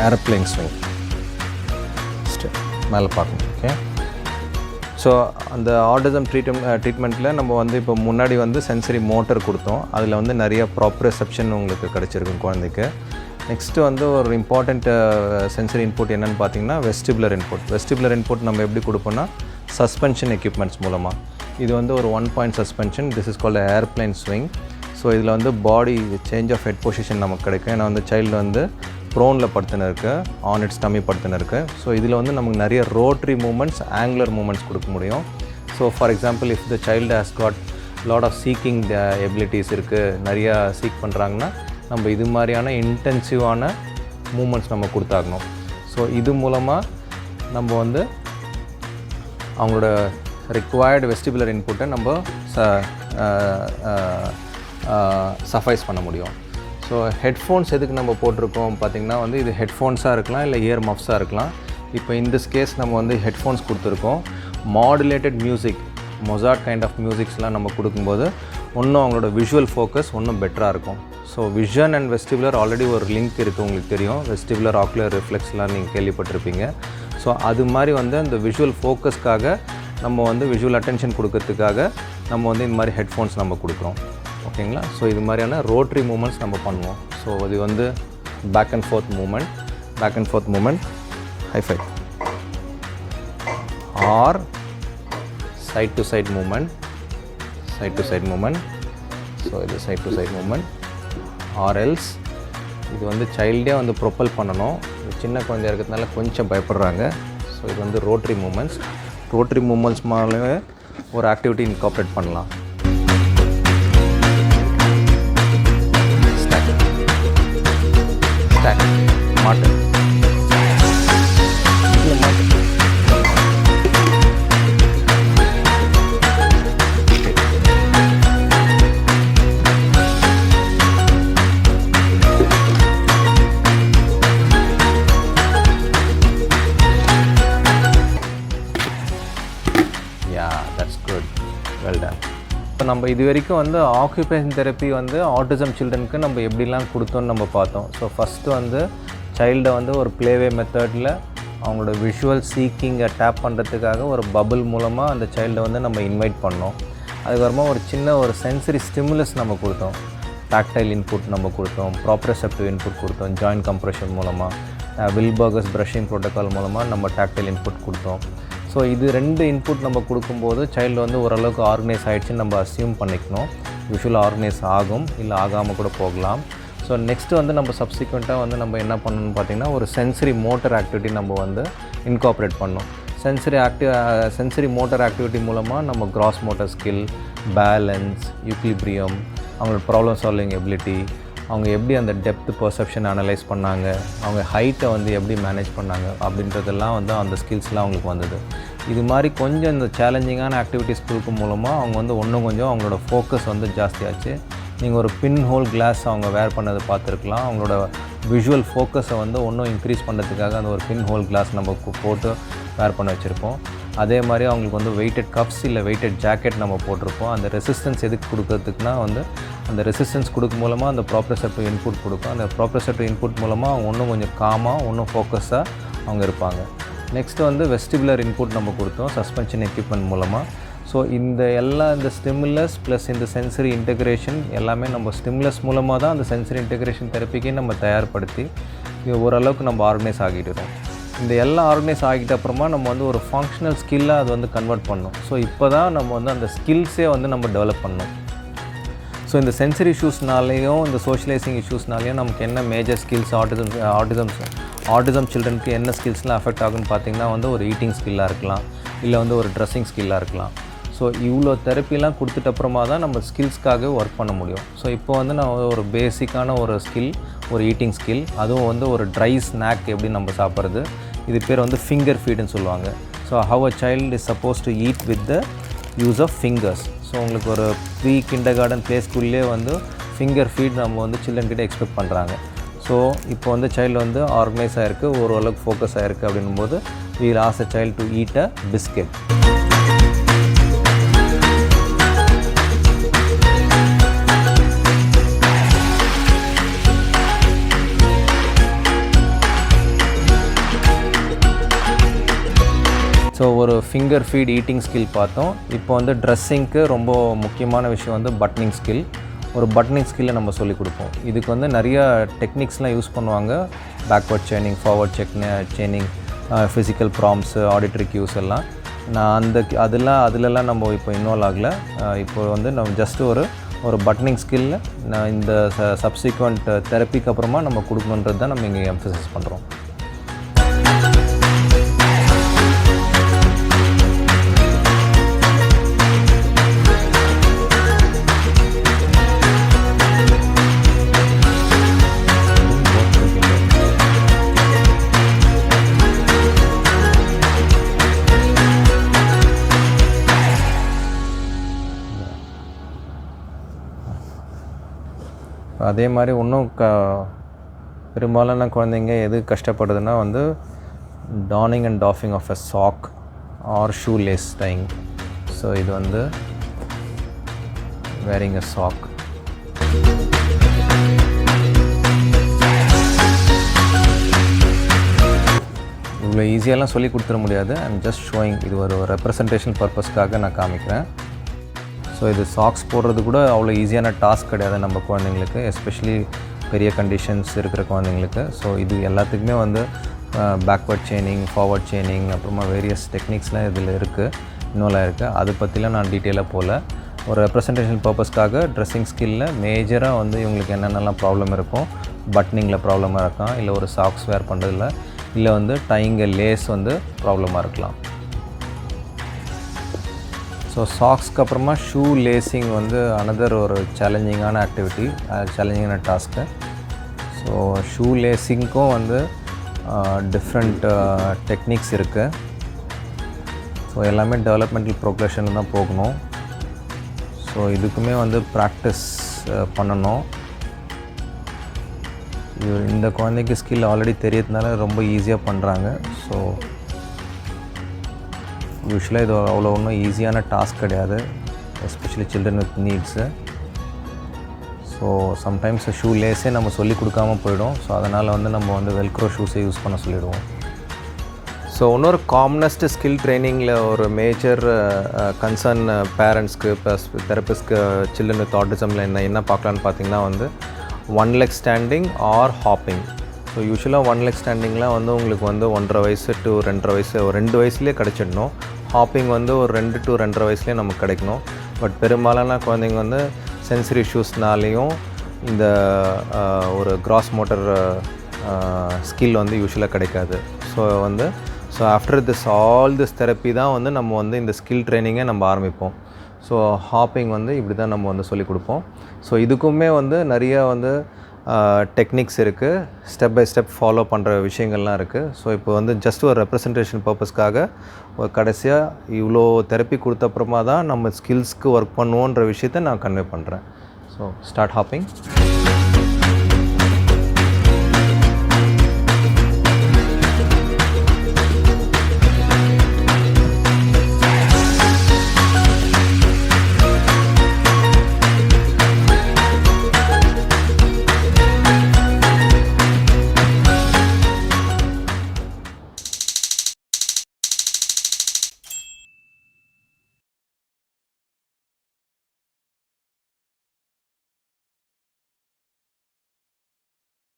Aeroplane swing மேலே பார்க்கணும். Okay, so அந்த ஆட்டிசம் ட்ரீட்மெண்ட்டில் நம்ம வந்து இப்போ முன்னாடி வந்து சென்சரி மோட்டர் கொடுத்தோம். அதில் வந்து நிறைய ப்ராப்ரிசெப்ஷன் உங்களுக்கு கிடச்சிருக்கும் குழந்தைக்கு. நெக்ஸ்ட்டு வந்து ஒரு இம்பார்ட்டண்ட் சென்சரி இன்புட் என்னென்னு பார்த்தீங்கன்னா வெஸ்டிபுலர் இன்புட். வெஸ்டிபுலர் இன்புட் நம்ம எப்படி கொடுப்போம்னா சஸ்பென்ஷன் எக்யூப்மெண்ட்ஸ் மூலமாக. இது வந்து ஒரு 1 point suspension. This is called airplane swing. So இதில் வந்து body change of head position நமக்கு கிடைக்கும். ஏன்னா வந்து சைல்டு வந்து ப்ரோனில் படுத்துன்னு இருக்குது, ஆன் இட்ஸ் டம்மி படுத்துன்னு இருக்குது. ஸோ இதில் வந்து நமக்கு நிறைய ரோட்ரி மூமெண்ட்ஸ், ஆங்குலர் மூமெண்ட்ஸ் கொடுக்க முடியும். So for example if the child has got lot of seeking abilities இருக்குது, நிறையா சீக் பண்ணுறாங்கன்னா நம்ம இது மாதிரியான இன்டென்சிவான மூமெண்ட்ஸ் நம்ம கொடுத்தாகணும். ஸோ இது மூலமாக நம்ம வந்து அவங்களோட ரிக்வயர்டு வெஸ்டிபுலர் இன்புட்டை நம்ம சஃபைஸ் பண்ண முடியும். ஸோ ஹெட்ஃபோன்ஸ் எதுக்கு நம்ம போட்டிருக்கோம் பார்த்திங்கன்னா வந்து இது ஹெட்ஃபோன்ஸாக இருக்கலாம், இல்லை இயர் மஃப்ஸாக இருக்கலாம். இப்போ இந்த கேஸ் நம்ம வந்து ஹெட்ஃபோன்ஸ் கொடுத்துருக்கோம். Modulated music, Mozart kind of மியூசிக்ஸ்லாம் நம்ம கொடுக்கும்போது இன்னும் அவங்களோட விஷுவல் ஃபோக்கஸ் இன்னும் பெட்டராக இருக்கும். So vision and vestibular already ஒரு லிங்க் இருக்குது, உங்களுக்கு தெரியும். வெஸ்டிபுலர் ஆக்குலர் ரிஃப்ளெக்ஸ்லாம் நீங்கள் கேள்விப்பட்டிருப்பீங்க. ஸோ அது மாதிரி வந்து அந்த விஷுவல் ஃபோக்கஸ்க்காக நம்ம வந்து விஷுவல் அட்டென்ஷன் கொடுக்கறதுக்காக நம்ம வந்து இந்த மாதிரி ஹெட்ஃபோன்ஸ் நம்ம கொடுக்குறோம். ஓகேங்களா? ஸோ இது மாதிரியான ரோட்ரி மூமெண்ட்ஸ் நம்ம பண்ணுவோம். ஸோ இது வந்து back and forth movement, hifi, or side to side movement. So இது side to side movement. Or else இது வந்து சைல்டே வந்து ப்ரொப்பல் பண்ணணும். சின்ன குழந்தையா இருக்கிறதுனால கொஞ்சம் பயப்படுறாங்க. ஸோ இது வந்து ரோட்ரி மூமெண்ட்ஸ் மேலே ஒரு ஆக்டிவிட்டி இன்கார்பரேட் பண்ணலாம். மாட்டு that's good, well done. இப்போ நம்ம இது வரைக்கும் வந்து ஆக்குபேஷன் தெரப்பி வந்து ஆட்டிசம் சில்ட்ரனுக்கு நம்ம எப்படிலாம் கொடுத்தோன்னு நம்ம பார்த்தோம். ஸோ ஃபஸ்ட்டு வந்து சைல்டை வந்து ஒரு ப்ளேவே மெத்தடில் அவங்களோட விஷுவல் சீக்கிங்கை டேப் பண்ணுறதுக்காக ஒரு பபுள் மூலமாக அந்த சைல்டை வந்து நம்ம இன்வைட் பண்ணோம். அதுக்கப்புறமா ஒரு சின்ன ஒரு சென்சரி ஸ்டிமுலஸ் நம்ம கொடுத்தோம். டாக்டைல் இன்புட் நம்ம கொடுத்தோம், ப்ராப்ரிசெப்டிவ் இன்புட் கொடுத்தோம், ஜாயின்ட் கம்ப்ரெஷன் மூலமாக, வில்பர்கர்ஸ் ப்ரஷிங் ப்ரோட்டோக்கால் மூலமாக நம்ம டாக்டைல் இன்புட் கொடுத்தோம். ஸோ இது 2 இன்புட் நம்ம கொடுக்கும்போது சைல்டு வந்து ஓரளவுக்கு ஆர்கனைஸ் ஆகிடுச்சின்னு நம்ம அஸ்யூம் பண்ணிக்கணும். யூஸ்வலாக ஆர்கனைஸ் ஆகும், இல்லை ஆகாமல் கூட போகலாம். ஸோ நெக்ஸ்ட்டு வந்து நம்ம சப்சிக்வெண்ட்டாக வந்து நம்ம என்ன பண்ணணும்னு பார்த்திங்கன்னா ஒரு சென்சரி மோட்டர் ஆக்டிவிட்டி நம்ம வந்து இன்கார்பரேட் பண்ணோம். சென்சரி மோட்டர் ஆக்டிவிட்டி மூலமாக நம்ம cross motor skill, balance, equilibrium, அவங்களோட ப்ராப்ளம் சால்விங் எபிலிட்டி, அவங்க எப்படி அந்த டெப்த் பர்செப்ஷன் அனலைஸ் பண்ணாங்க, அவங்க ஹைட்டை வந்து எப்படி மேனேஜ் பண்ணாங்க அப்படின்றதெல்லாம் வந்து அந்த ஸ்கில்ஸ்லாம் அவங்களுக்கு வந்தது. இது மாதிரி கொஞ்சம் இந்த சேலஞ்சிங்கான ஆக்டிவிட்டிஸ் கொடுக்கும் மூலமாக அவங்க வந்து இன்னும் கொஞ்சம் அவங்களோட ஃபோக்கஸ் வந்து ஜாஸ்தியாச்சு. நீங்கள் ஒரு பின் ஹோல் கிளாஸ் அவங்க வேர் பண்ணதை பார்த்துருக்கலாம். அவங்களோட விஷுவல் ஃபோக்கஸை வந்து இன்னும் இன்க்ரீஸ் பண்ணுறதுக்காக அந்த ஒரு பின் ஹோல் கிளாஸ் நம்ம போட்டு வேர் பண்ண வச்சுருப்போம். அதே மாதிரி அவங்களுக்கு வந்து வெயிட்டட் கப்ஸ் இல்லை வெயிட்டட் ஜாக்கெட் நம்ம போட்டிருப்போம். அந்த ரெசிஸ்டன்ஸ் எதுக்கு கொடுக்கறதுக்குனா வந்து அந்த ரெசிஸ்டன்ஸ் கொடுக்கும் மூலமாக அந்த ப்ராப்ரிசெப்டிவ் இன்புட் கொடுக்கும். அந்த ப்ராப்ரிசெப்டிவ் இன்புட் மூலமாக அவங்க இன்னும் கொஞ்சம் காமாக, இன்னும் ஃபோக்கஸாக அவங்க இருப்பாங்க. நெக்ஸ்ட்டு வந்து வெஸ்டிபுலர் இன்புட் நம்ம கொடுத்தோம் சஸ்பென்ஷன் எக்யூப்மெண்ட் மூலமாக. ஸோ இந்த ஸ்டிமுலஸ் ப்ளஸ் இந்த சென்சரி இன்டெக்ரேஷன் எல்லாமே நம்ம ஸ்டிமுலஸ் மூலமாக தான் அந்த சென்சரி இன்டெக்ரேஷன் தெரப்பிக்கே நம்ம தயார்படுத்தி ஓரளவுக்கு நம்ம ஆர்கனைஸ் ஆகிடுறோம். இந்த எல்லாம் ஆர்கனைஸ் ஆகிட்ட அப்புறமா நம்ம வந்து ஒரு ஃபங்க்ஷனல் ஸ்கில்லாக அது வந்து கன்வெர்ட் பண்ணணும். ஸோ இப்போ தான் நம்ம வந்து அந்த ஸ்கில்ஸே வந்து நம்ம டெவலப் பண்ணணும். ஸோ இந்த சென்சரி இஷ்யூஸ்னாலேயும் இந்த சோஷியலைசிங் இஷ்யூஸ்னாலேயும் நமக்கு என்ன மேஜர் ஸ்கில்ஸ் ஆட்டிசம் சில்ட்ரனுக்கு என்ன ஸ்கில்ஸ்லாம் அஃபெக்ட் ஆகுன்னு பார்த்திங்கன்னா வந்து ஒரு ஈட்டிங் ஸ்கில்லாக இருக்கலாம், இல்லை வந்து ஒரு ட்ரெஸ்ஸிங் ஸ்கில்லாக இருக்கலாம். ஸோ இவ்வளோ தெரப்பிலாம் கொடுத்துட்ட அப்புறமா தான் நம்ம ஸ்கில்ஸ்க்காக ஒர்க் பண்ண முடியும். ஸோ இப்போ வந்து நான் ஒரு பேசிக்கான ஒரு ஸ்கில், ஒரு ஈட்டிங் ஸ்கில், அதுவும் வந்து ஒரு ட்ரை ஸ்நாக் எப்படி நம்ம சாப்பிட்றது, இது பேர் வந்து ஃபிங்கர் ஃபீடுன்னு சொல்லுவாங்க. So how a child is suppose to eat with the use of fingers. So உங்களுக்கு ஒரு ப்ரீ கிண்டர்கார்டன் ப்ளே ஸ்கூல்லே வந்து ஃபிங்கர் ஃபீட் நம்ம வந்து சில்ட்ரன்கிட்ட எக்ஸ்பெக்ட் பண்ணுறாங்க. ஸோ இப்போ வந்து சைல்டு வந்து ஆர்கனைஸ் ஆகிருக்கு, ஓரளவுக்கு ஃபோக்கஸ் ஆகிருக்கு அப்படின்போது we will ask a child to eat a biscuit. So ஒரு ஃபிங்கர் ஃபீட் ஈட்டிங் ஸ்கில் பார்த்தோம். இப்போ வந்து ட்ரெஸ்ஸிங்க்கு ரொம்ப முக்கியமான விஷயம் வந்து பட்டனிங் ஸ்கில். ஒரு பட்டனிங் ஸ்கில்லை நம்ம சொல்லிக் கொடுப்போம். இதுக்கு வந்து நிறையா டெக்னிக்ஸ்லாம் யூஸ் பண்ணுவாங்க. Backward chaining, forward chaining, physical prompts, auditory cues எல்லாம். நான் அதிலெல்லாம் நம்ம இப்போ இன்வால்வ் ஆகலை. இப்போ வந்து நம்ம ஜஸ்ட்டு ஒரு பட்டனிங் ஸ்கில்ல நான் இந்த சப்சிக்வெண்ட் தெரப்பிக்கு அப்புறமா நம்ம கொடுக்கணுன்றது தான் நம்ம இங்கே எம்ஃபசைஸ் பண்ணுறோம். அதே மாதிரி இன்னும் பெரும்பாலான குழந்தைங்க எது கஷ்டப்படுதுன்னா வந்து donning and doffing of a sock or shoe lace tying. So இது வந்து வேரிங் எ சாக். இவ்வளோ ஈஸியாலாம் சொல்லி கொடுத்துட முடியாது. I'm just showing. இது ஒரு ரெப்ரசன்டேஷன் பர்பஸ்க்காக நான் காமிக்கிறேன். ஸோ இது சாக்ஸ் போடுறது கூட அவ்வளோ ஈஸியான டாஸ்க் கிடையாது நம்ம குழந்தைங்களுக்கு, எஸ்பெஷலி பெரிய கண்டிஷன்ஸ் இருக்கிற குழந்தைங்களுக்கு. ஸோ இது எல்லாத்துக்குமே வந்து பேக்வர்ட் செயினிங், ஃபார்வர்ட் செயினிங், அப்புறமா வேரியஸ் டெக்னிக்ஸ்லாம் இதில் இருக்குது, இன்னொல்லாம் இருக்குது. அதை பற்றிலாம் நான் டீட்டெயிலாக போகல. ஒரு ரெப்ரசன்டேஷன் பர்பஸ்க்காக ட்ரெஸ்ஸிங் ஸ்கில்ல மேஜராக வந்து இவங்களுக்கு என்னென்னலாம் ப்ராப்ளம் இருக்கும், பட்டனிங்கில் ப்ராப்ளமாக இருக்கலாம், இல்லை ஒரு சாக்ஸ் வேர் பண்ணுறதுல, இல்லை வந்து டைங்க லேஸ் வந்து ப்ராப்ளமாக இருக்கலாம். ஸோ சாக்ஸ்க்கு அப்புறமா ஷூ லேசிங் வந்து அனதர் ஒரு சேலஞ்சிங்கான ஆக்டிவிட்டி, சேலஞ்சிங்கான டாஸ்க்கு. ஸோ ஷூ லேசிங்க்கும் வந்து டிஃப்ரெண்ட் டெக்னிக்ஸ் இருக்குது. ஸோ எல்லாமே டெவலப்மெண்டல் ப்ரோக்ரஷனில் தான் போகணும். ஸோ இதுக்குமே வந்து ப்ராக்டிஸ் பண்ணணும். இந்த குழந்தைக்கு ஸ்கில் ஆல்ரெடி தெரியறதுனால ரொம்ப ஈஸியாக பண்ணுறாங்க. ஸோ யூஸ்வலாக இது அவ்வளோ ஒன்றும் ஈஸியான டாஸ்க் கிடையாது, especially children with needs. So sometimes shoe லேஸே நம்ம சொல்லி கொடுக்காமல் போயிடும். ஸோ அதனால் வந்து நம்ம வந்து வெல்க்ரோ ஷூஸே யூஸ் பண்ண சொல்லிடுவோம். ஸோ இன்னொரு காமனஸ்ட் ஸ்கில் ட்ரைனிங்கில் ஒரு மேஜர் கன்சர்ன் பேரண்ட்ஸ்க்கு ப்ளஸ் தெரப்பிஸ்ட்க்கு சில்ட்ரன் வித் ஆட்டிசமில் என்ன பார்க்கலான்னு பார்த்தீங்கன்னா வந்து one leg standing or hopping. So யூஸ்வலாக ஒன் லெக் ஸ்டாண்டிங்லாம் வந்து உங்களுக்கு வந்து 1.5 வயசு to 2.5 வயசு, ஒரு 2 வயசுலேயே கிடச்சிடணும். ஹாப்பிங் வந்து ஒரு 2 to 2.5 வயசுலேயே நமக்கு கிடைக்கணும். பட் பெரும்பாலான குழந்தைங்க வந்து சென்சரி இஷ்யூஸ்னாலேயும் இந்த ஒரு கிராஸ் மோட்டர் ஸ்கில் வந்து யூஸ்வலாக கிடைக்காது. So after all this therapy தான் வந்து நம்ம வந்து இந்த ஸ்கில் ட்ரைனிங்கை நம்ம ஆரம்பிப்போம். ஸோ ஹாப்பிங் வந்து இப்படி தான் நம்ம வந்து சொல்லிக் கொடுப்போம். ஸோ இதுக்குமே வந்து நிறையா வந்து டெக்னிக்ஸ் இருக்குது, ஸ்டெப் பை ஸ்டெப் ஃபாலோ பண்ணுற விஷயங்கள்லாம் இருக்குது. ஸோ இப்போ வந்து ஜஸ்ட் ஒரு ரெப்ரசன்டேஷன் பர்பஸ்க்காக ஒரு கடைசியாக இவ்வளோ தெரப்பி கொடுத்தப்புறமா தான் நம்ம ஸ்கில்ஸ்க்கு ஒர்க் பண்ணுவோன்ற விஷயத்தை நான் கன்வே பண்ணுறேன். So start hopping.